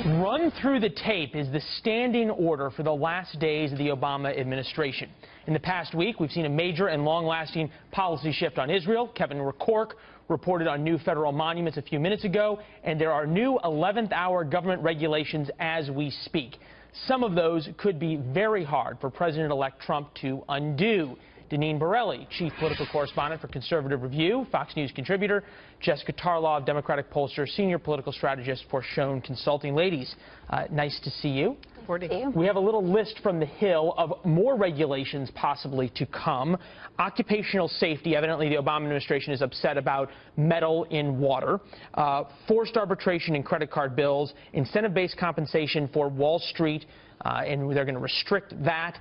Run through the tape is the standing order for the last days of the Obama administration. In the past week, we've seen a major and long-lasting policy shift on Israel. Kevin McCork reported on new federal monuments a few minutes ago, and there are new 11th-hour government regulations as we speak. Some of those could be very hard for President-elect Trump to undo. Deneen Borelli, chief political correspondent for Conservative Review, Fox News contributor, Jessica Tarlov, Democratic pollster, senior political strategist for Schoen Consulting. Ladies, nice to see you. We have a little list from the Hill of more regulations possibly to come. Occupational safety, evidently the Obama administration is upset about metal in water. Forced arbitration in credit card bills, incentive-based compensation for Wall Street, and they're going to restrict that.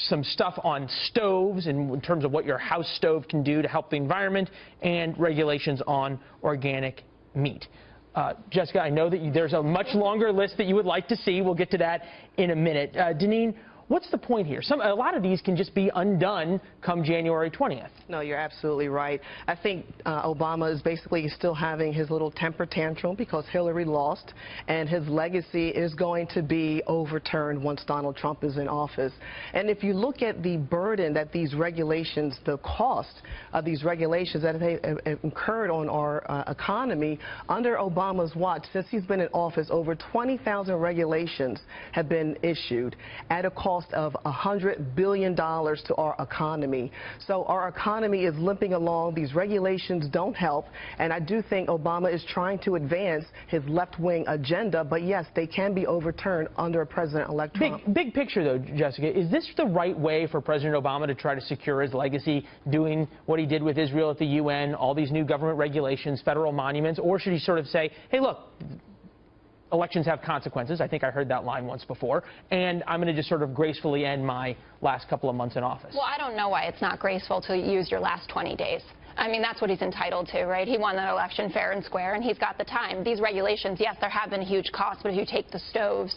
Some stuff on stoves in terms of what your house stove can do to help the environment, and regulations on organic meat. Jessica, I know that there's a much longer list that you would like to see. We'll get to that in a minute. Deneen, what's the point here? A lot of these can just be undone come January 20th. No, you're absolutely right. I think Obama is basically still having his little temper tantrum because Hillary lost, and his legacy is going to be overturned once Donald Trump is in office. And if you look at the burden that these regulations, the cost of these regulations that have incurred on our economy under Obama's watch, since he's been in office, over 20,000 regulations have been issued at a cost of $100 billion to our economy. So our economy is limping along. These regulations don't help, and I do think Obama is trying to advance his left-wing agenda, but yes, they can be overturned under President-elect Trump. Big picture, though, Jessica, is this the right way for President Obama to try to secure his legacy, doing what he did with Israel at the UN, all these new government regulations, federal monuments, or should he sort of say, hey, look, elections have consequences? I think I heard that line once before, and I'm going to just sort of gracefully end my last couple of months in office. Well, I don't know why it's not graceful to use your last 20 days. I mean, that's what he's entitled to, right? He won that election fair and square, and he's got the time. These regulations, yes, there have been huge costs, but if you take the stoves,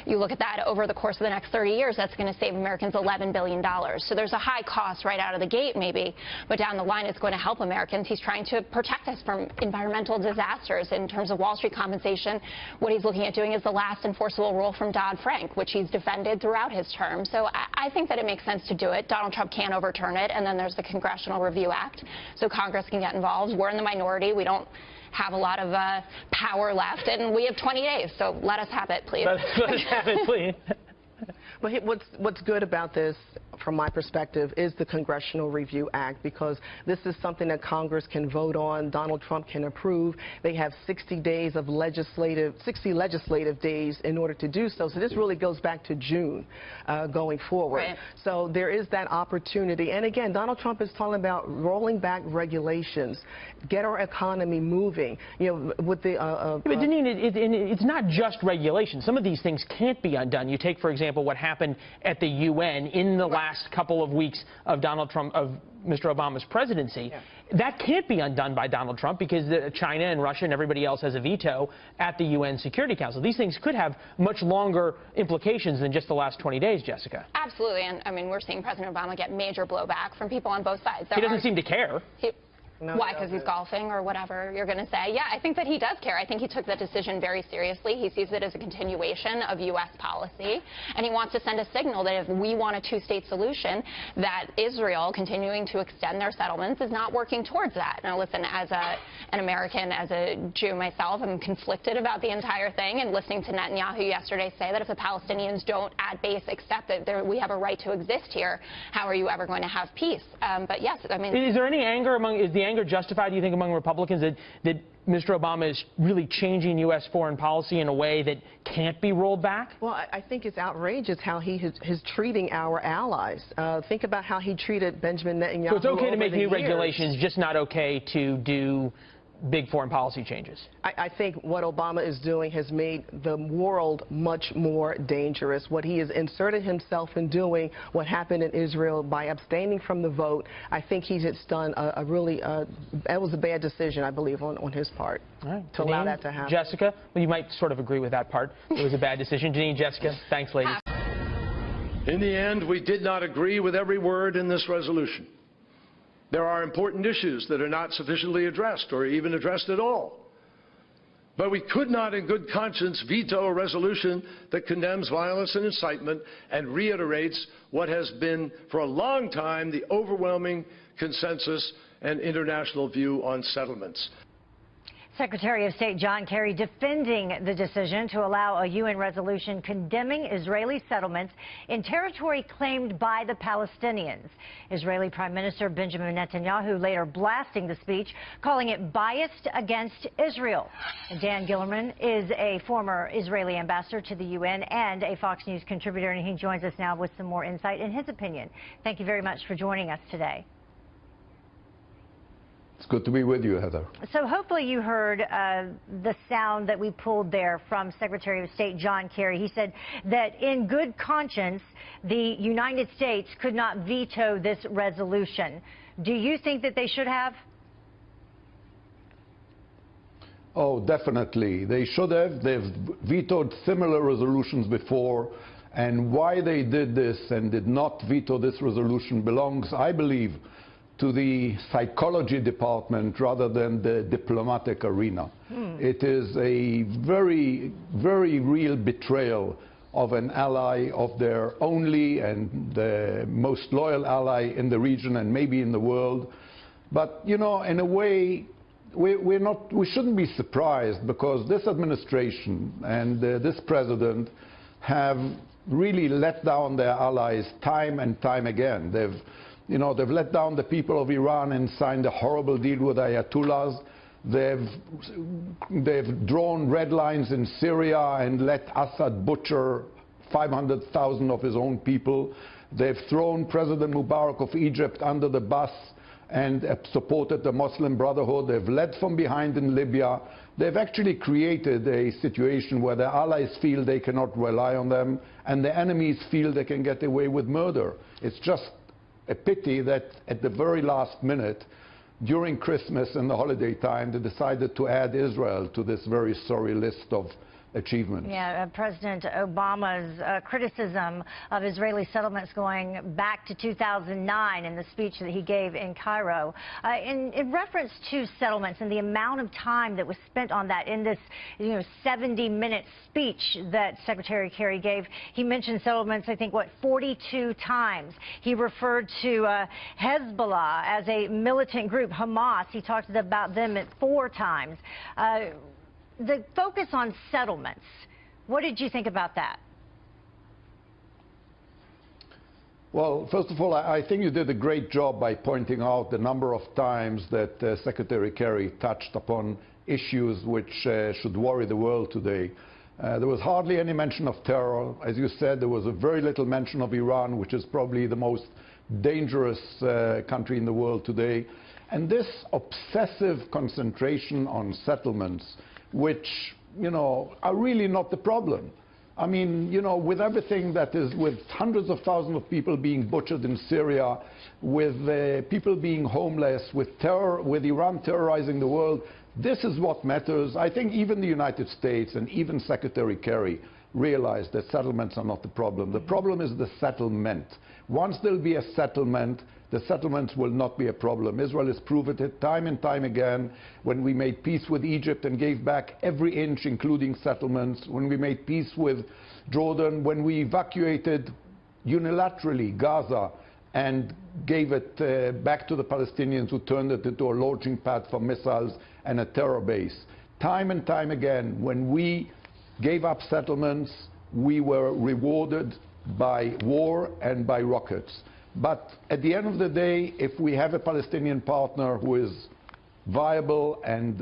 you look at that over the course of the next 30 years, that's going to save Americans $11 billion. So there's a high cost right out of the gate, maybe, but down the line it's going to help Americans. He's trying to protect us from environmental disasters. In terms of Wall Street compensation, what he's looking at doing is the last enforceable rule from Dodd-Frank, which he's defended throughout his term. So I think that it makes sense to do it. Donald Trump can overturn it, and then there's the Congressional Review Act. So Congress can get involved. We're in the minority. We don't have a lot of power left, and we have 20 days, so let us have it, please. Let us have it, please. But what's good about this, from my perspective, is the Congressional Review Act, because this is something that Congress can vote on, Donald Trump can approve. They have 60 legislative days in order to do so. So this really goes back to June going forward. Right. So there is that opportunity. And again, Donald Trump is talking about rolling back regulations, get our economy moving. You know, with the but Deneen, it's not just regulations. Some of these things can't be undone. You take, for example, what happened at the UN in the last couple of weeks of Mr. Obama's presidency. Yeah. That can't be undone by Donald Trump because China and Russia and everybody else has a veto at the UN Security Council. These things could have much longer implications than just the last 20 days, Jessica. Absolutely, and I mean, we're seeing President Obama get major blowback from people on both sides. He doesn't seem to care. No, why? Because he's golfing or whatever you're going to say. Yeah, I think that he does care. I think he took that decision very seriously. He sees it as a continuation of U.S. policy, and he wants to send a signal that if we want a two-state solution, that Israel continuing to extend their settlements is not working towards that. Now, listen, as an American, as a Jew myself, I'm conflicted about the entire thing, and listening to Netanyahu yesterday say that if the Palestinians don't at base accept that we have a right to exist here, how are you ever going to have peace? But yes, I mean, is there any anger is the anger justified, do you think, among Republicans that Mr. Obama is really changing U.S. foreign policy in a way that can't be rolled back? Well, I think it's outrageous how he is treating our allies. Think about how he treated Benjamin Netanyahu. So it's okay to make new regulations, just not okay to do big foreign policy changes? I think what Obama is doing has made the world much more dangerous. What he has inserted himself in doing, what happened in Israel by abstaining from the vote, I think he's done a really, that was a bad decision, I believe, on his part. All right. To allow that to happen. Jessica, well, you might sort of agree with that part. It was a bad decision. Deneen, Jessica, thanks, ladies. In the end, we did not agree with every word in this resolution. There are important issues that are not sufficiently addressed or even addressed at all. But we could not in good conscience veto a resolution that condemns violence and incitement and reiterates what has been for a long time the overwhelming consensus and international view on settlements. Secretary of State John Kerry defending the decision to allow a UN resolution condemning Israeli settlements in territory claimed by the Palestinians. Israeli Prime Minister Benjamin Netanyahu later blasting the speech, calling it biased against Israel. Dan Gillerman is a former Israeli ambassador to the UN and a Fox News contributor, and he joins us now with some more insight and his opinion. Thank you very much for joining us today. It's good to be with you, Heather. So hopefully you heard the sound that we pulled there from Secretary of State John Kerry. He said that in good conscience, the United States could not veto this resolution. Do you think that they should have? Oh, definitely. They should have. They've vetoed similar resolutions before. And why they did this and did not veto this resolution belongs, I believe, to the psychology department rather than the diplomatic arena. It is a very, very real betrayal of an ally, of their only and the most loyal ally in the region and maybe in the world. But, you know, in a way, we shouldn't be surprised, because this administration and this president have really let down their allies time and time again. They've let down the people of Iran and signed a horrible deal with Ayatollahs. They've drawn red lines in Syria and let Assad butcher 500,000 of his own people. They've thrown President Mubarak of Egypt under the bus and supported the Muslim Brotherhood. They've led from behind in Libya. They've actually created a situation where their allies feel they cannot rely on them, and their enemies feel they can get away with murder. It's just a pity that at the very last minute, during Christmas and the holiday time, they decided to add Israel to this very sorry list of achievements. Yeah, President Obama's criticism of Israeli settlements going back to 2009 in the speech that he gave in Cairo. In reference to settlements and the amount of time that was spent on that in this 70-minute speech that Secretary Kerry gave, he mentioned settlements, I think, 42 times. He referred to Hezbollah as a militant group. Hamas, he talked about them 4 times. The focus on settlements, what did you think about that? Well, first of all, I think you did a great job by pointing out the number of times that Secretary Kerry touched upon issues which should worry the world today. There was hardly any mention of terror. As you said, there was a very little mention of Iran, which is probably the most dangerous country in the world today. And this obsessive concentration on settlements, which, are really not the problem. I mean, with everything that is, with hundreds of thousands of people being butchered in Syria, with people being homeless, with terror, with Iran terrorizing the world, this is what matters. I think even the United States and even Secretary Kerry realized that settlements are not the problem. The problem is the settlement. Once there'll be a settlement, the settlements will not be a problem. Israel has proven it time and time again. When we made peace with Egypt and gave back every inch, including settlements, when we made peace with Jordan, when we evacuated unilaterally Gaza and gave it back to the Palestinians, who turned it into a launching pad for missiles and a terror base. Time and time again, when we gave up settlements, we were rewarded by war and by rockets. But at the end of the day, if we have a Palestinian partner who is viable and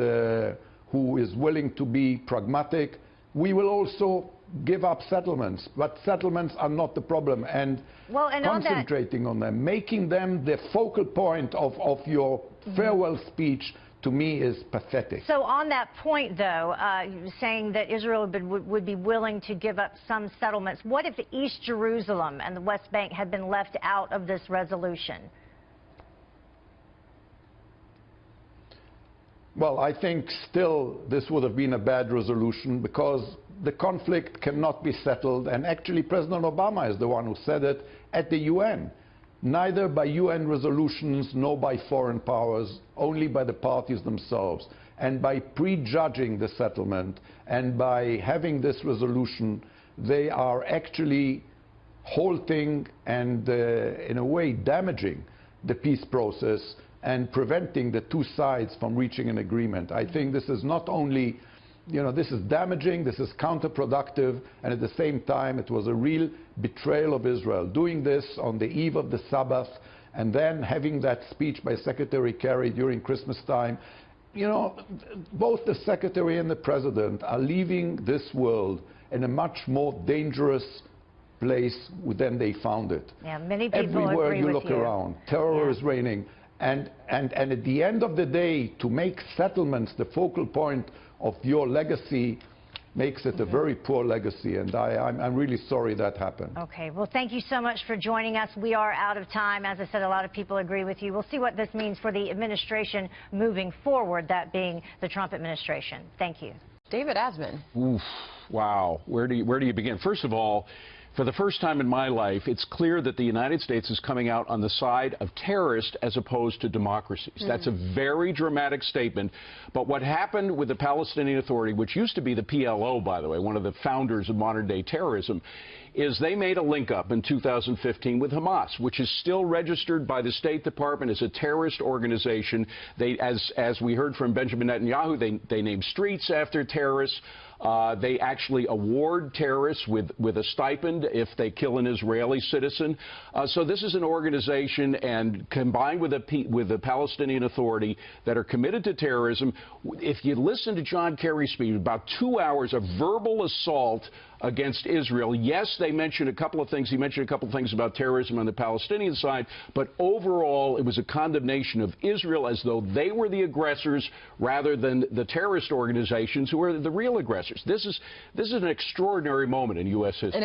who is willing to be pragmatic, we will also give up settlements. But settlements are not the problem. And concentrating on them, making them the focal point of your farewell speech, to me, is pathetic. So on that point, though, saying that Israel would be willing to give up some settlements, what if East Jerusalem and the West Bank had been left out of this resolution? Well, I think still this would have been a bad resolution, because the conflict cannot be settled, and actually President Obama is the one who said it at the UN. Neither by UN resolutions nor by foreign powers, only by the parties themselves. And by prejudging the settlement and by having this resolution, they are actually halting and, in a way, damaging the peace process and preventing the two sides from reaching an agreement. I think this is not only, this is damaging, this is counterproductive, and at the same time, it was a real betrayal of Israel. Doing this on the eve of the Sabbath, and then having that speech by Secretary Kerry during Christmas time, both the Secretary and the President are leaving this world in a much more dangerous place than they found it. Yeah, many people Everywhere agree you with look around, terror is reigning. And at the end of the day, to make settlements the focal point of your legacy makes it a very poor legacy, and I'm really sorry that happened. Okay, well, thank you so much for joining us. We are out of time. As I said, a lot of people agree with you. We'll see what this means for the administration moving forward, that being the Trump administration. Thank you. David Asman. Oof, wow. Where do you begin? First of all, for the first time in my life, it's clear that the United States is coming out on the side of terrorists as opposed to democracies. That's a very dramatic statement. But what happened with the Palestinian Authority, which used to be the PLO, by the way, one of the founders of modern-day terrorism, is they made a link-up in 2015 with Hamas, which is still registered by the State Department as a terrorist organization. They, as we heard from Benjamin Netanyahu, they name streets after terrorists. They actually award terrorists with a stipend if they kill an Israeli citizen. So this is an organization, and combined with the Palestinian Authority, that are committed to terrorism. If you listen to John Kerry's speech, about 2 hours of verbal assault against Israel. Yes, they mentioned a couple of things. He mentioned a couple of things about terrorism on the Palestinian side, but overall, it was a condemnation of Israel as though they were the aggressors rather than the terrorist organizations who are the real aggressors. This is an extraordinary moment in U.S. history.